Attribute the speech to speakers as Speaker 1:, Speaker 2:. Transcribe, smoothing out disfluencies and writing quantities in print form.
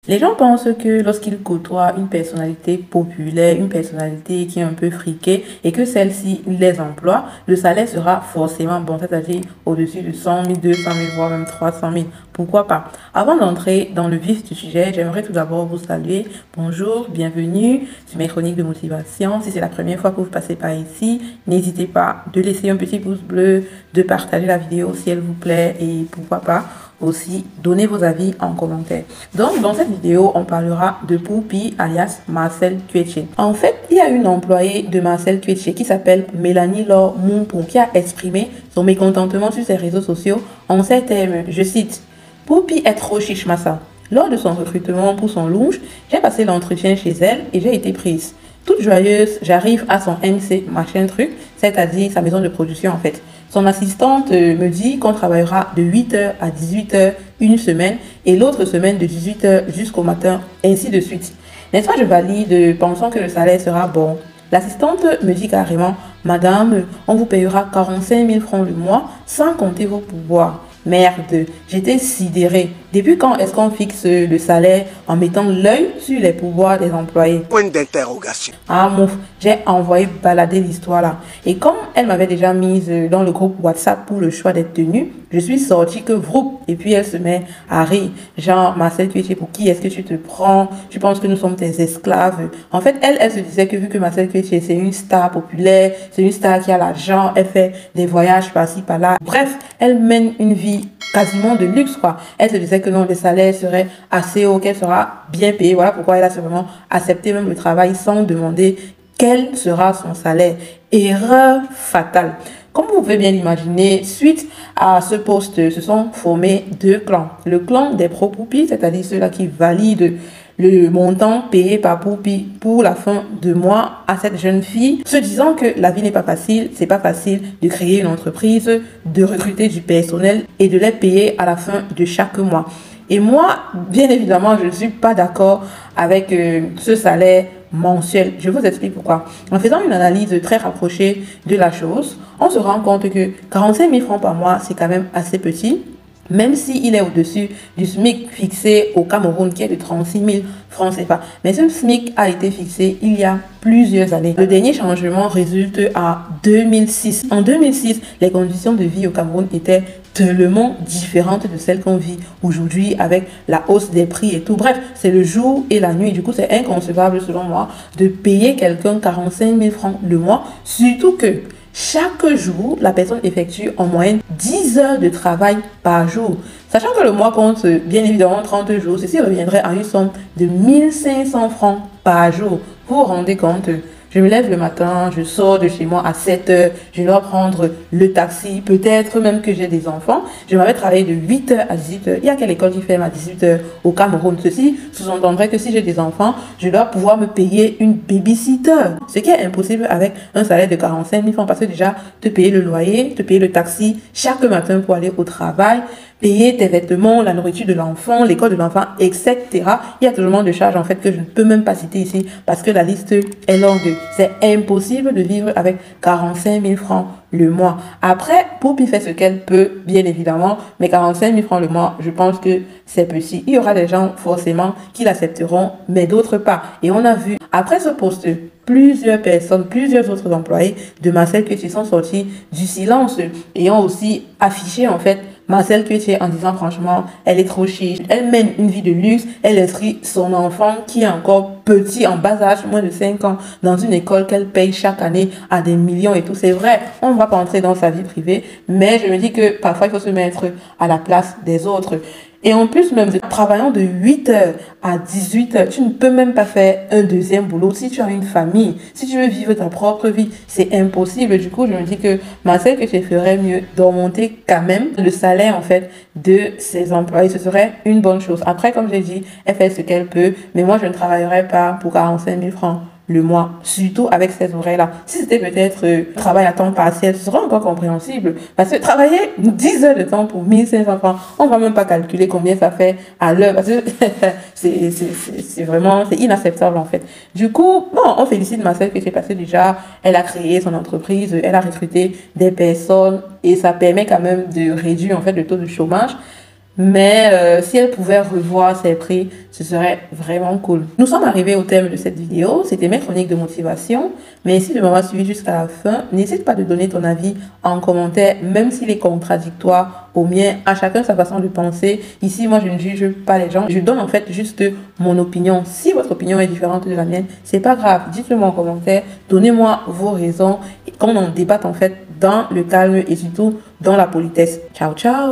Speaker 1: Les gens pensent que lorsqu'ils côtoient une personnalité populaire, une personnalité qui est un peu friquée et que celle-ci les emploie, le salaire sera forcément bon, c'est-à-dire au-dessus de 100 000, 200 000, voire même 300 000. Pourquoi pas? Avant d'entrer dans le vif du sujet, j'aimerais tout d'abord vous saluer. Bonjour, bienvenue sur mes chroniques de motivation. Si c'est la première fois que vous passez par ici, n'hésitez pas de laisser un petit pouce bleu, de partager la vidéo si elle vous plaît et pourquoi pas aussi donner vos avis en commentaire. Donc dans cette vidéo, on parlera de Poupie alias Marcel Tuetche. En fait, il y a une employée de Marcel Tuetche qui s'appelle Mélanie Laure Mompon qui a exprimé son mécontentement sur ses réseaux sociaux en ces termes, je cite: Poupie est trop chiche massa. Lors de son recrutement pour son lounge, j'ai passé l'entretien chez elle et j'ai été prise. Toute joyeuse, j'arrive à son MC machin truc, c'est-à-dire sa maison de production en fait. Son assistante me dit qu'on travaillera de 8h à 18h une semaine et l'autre semaine de 18h jusqu'au matin, ainsi de suite. N'est-ce pas, je valide, pensant que le salaire sera bon. L'assistante me dit carrément: Madame, on vous payera 45 000 francs le mois sans compter vos pouvoirs. Merde, j'étais sidérée. Depuis quand est-ce qu'on fixe le salaire en mettant l'œil sur les pouvoirs des employés?
Speaker 2: Point d'interrogation.
Speaker 1: Ah mouf, j'ai envoyé balader l'histoire là. Et comme elle m'avait déjà mise dans le groupe WhatsApp pour le choix des tenues, je suis sortie que vroup. Et puis elle se met à rire. Genre, Marcel, tu es pour qui est-ce que tu te prends? Tu penses que nous sommes tes esclaves? En fait, elle se disait que vu que Marcel Tuetche, c'est une star populaire, c'est une star qui a l'argent, elle fait des voyages par-ci, par-là. Bref, elle mène une vie quasiment de luxe, quoi. Elle se disait que non, le salaire serait assez haut, qu'elle sera bien payée. Voilà pourquoi elle a vraiment accepté même le travail sans demander quel sera son salaire. Erreur fatale. Comme vous pouvez bien l'imaginer, suite à ce poste, se sont formés deux clans. Le clan des pro-Poupie, c'est-à-dire ceux-là qui valident le montant payé par Poupie pour la fin de mois à cette jeune fille, se disant que la vie n'est pas facile, c'est pas facile de créer une entreprise, de recruter du personnel et de les payer à la fin de chaque mois. Et moi, bien évidemment, je ne suis pas d'accord avec ce salaire mensuel. Je vous explique pourquoi. En faisant une analyse très rapprochée de la chose, on se rend compte que 45 000 francs par mois, c'est quand même assez petit. Même s'il est au-dessus du SMIC fixé au Cameroun qui est de 36 000 francs CFA. Mais ce SMIC a été fixé il y a plusieurs années. Le dernier changement résulte à 2006. En 2006, les conditions de vie au Cameroun étaient tellement différentes de celles qu'on vit aujourd'hui avec la hausse des prix et tout. Bref, c'est le jour et la nuit. Du coup, c'est inconcevable selon moi de payer quelqu'un 45 000 francs le mois, surtout que chaque jour, la personne effectue en moyenne 10 heures de travail par jour. Sachant que le mois compte bien évidemment 30 jours, ceci reviendrait à une somme de 1500 francs par jour. Vous vous rendez compte? Je me lève le matin, je sors de chez moi à 7 heures, je dois prendre le taxi, peut-être même que j'ai des enfants. Je m'avais travaillé de 8 heures à 18 heures. Il y a quelle école qui ferme à 18 heures au Cameroun? Ceci sous-entendrait que si j'ai des enfants, je dois pouvoir me payer une babysitter. Ce qui est impossible avec un salaire de 45 000 francs parce que déjà, te payer le loyer, te payer le taxi chaque matin pour aller au travail, payer tes vêtements, la nourriture de l'enfant, l'école de l'enfant, etc. Il y a tellement de charges en fait que je ne peux même pas citer ici parce que la liste est longue. C'est impossible de vivre avec 45 000 francs le mois. Après, Poupie fait ce qu'elle peut, bien évidemment, mais 45 000 francs le mois, je pense que c'est petit. Il y aura des gens forcément qui l'accepteront, mais d'autres pas. Et on a vu, après ce poste, plusieurs personnes, plusieurs autres employés de Marcel Tuetche sont sortis du silence, ayant aussi affiché en fait Marcel Tuetche en disant franchement, elle est trop chiche, elle mène une vie de luxe, elle inscrit son enfant qui est encore petit, en bas âge, moins de 5 ans, dans une école qu'elle paye chaque année à des millions et tout. C'est vrai, on ne va pas entrer dans sa vie privée, mais je me dis que parfois il faut se mettre à la place des autres. Et en plus, même travaillant de 8 heures à 18 heures, tu ne peux même pas faire un deuxième boulot. Si tu as une famille, si tu veux vivre ta propre vie, c'est impossible. Du coup, je me dis que Marcel, que je ferais mieux d'augmenter quand même le salaire, en fait, de ses employés. Ce serait une bonne chose. Après, comme j'ai dit, elle fait ce qu'elle peut, mais moi, je ne travaillerai pas pour 45 000 francs le mois, surtout avec ces horaires-là. Si c'était peut-être travail à temps partiel, ce serait encore compréhensible. Parce que travailler 10 heures de temps pour 1500 francs, on ne va même pas calculer combien ça fait à l'heure. Parce que c'est vraiment, c'est inacceptable en fait. Du coup, bon, on félicite Marcel que c'est passé déjà. Elle a créé son entreprise, elle a recruté des personnes et ça permet quand même de réduire en fait le taux de chômage. Mais si elle pouvait revoir ses prix, ce serait vraiment cool. Nous sommes arrivés au terme de cette vidéo. C'était mes chroniques de motivation. Mais si tu m'as suivi jusqu'à la fin, n'hésite pas de donner ton avis en commentaire, même s'il est contradictoire au mien. À chacun sa façon de penser. Ici, moi, je ne juge pas les gens. Je donne en fait juste mon opinion. Si votre opinion est différente de la mienne, c'est pas grave. Dites-le moi en commentaire. Donnez-moi vos raisons et qu'on en débatte en fait dans le calme et surtout dans la politesse. Ciao, ciao!